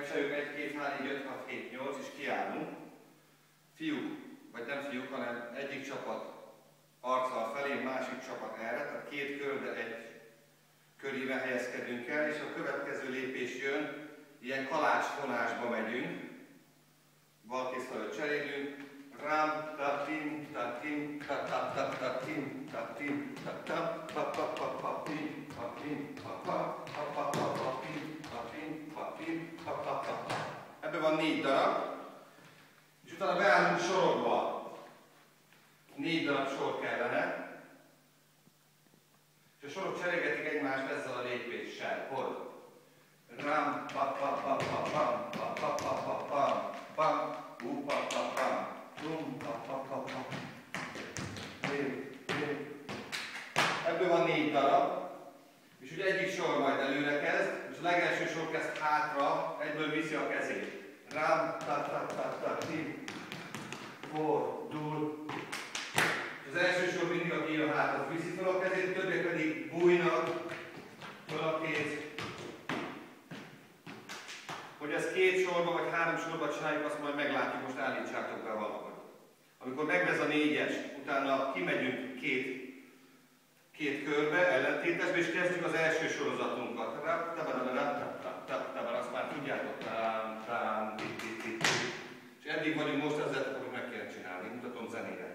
megcsináljuk 1, 2, 3, 4, 5, 6, 7, 8 és kiállunk. Fiúk, vagy nem fiúk, hanem egyik csapat arccal felé, másik csapat erre, tehát két kör, de egy köríven helyezkedünk el, és a következő lépés jön, ilyen kalácsfonásba megyünk, balkész felől cserélünk, ram, ta-tim, ta-tim, ta-ta-ta-ta-tim, ta-tim, ta-ta, pa-pa-pa-pa-tim, pa-tim, pa-pa, pa-pa-pa-pa-tim, pa-tim, pa-tim, pa-pa-pa. Ebben van 4 darab, és utána beállunk sorokba. 4 darab sor kellene, és a sorok cserélgetik egymást ezzel a lépéssel, hogy ram, pa-pa-pa-pa-pam, pa-pa-pa-pa-pam, pam, u-pa-pa-pam, tum, pa-pa-pa-pam. Ebből van 4 darab, és ugye egyik sor majd előre kezd, és a legelső sor kezd hátra, egyből viszi a kezét. Ram, ta-ta-ta-ta-tim, fordul. Az első sor mindig, aki jön hátra, viszi fel a kezét, többiek pedig bújnak fel a kéz. Hogy ezt 2 sorba vagy 3 sorba csináljuk, azt majd meglátjuk, most állítsátok be valahogy. Amikor megvesz a 4-es, utána kimegyünk két körbe, ellentétesbe, és kezdjük az első sorozatunkat. Azt már tudjátok. És eddig vagyunk, most ezzel fogjuk meg kell csinálni. Mutatom zenére.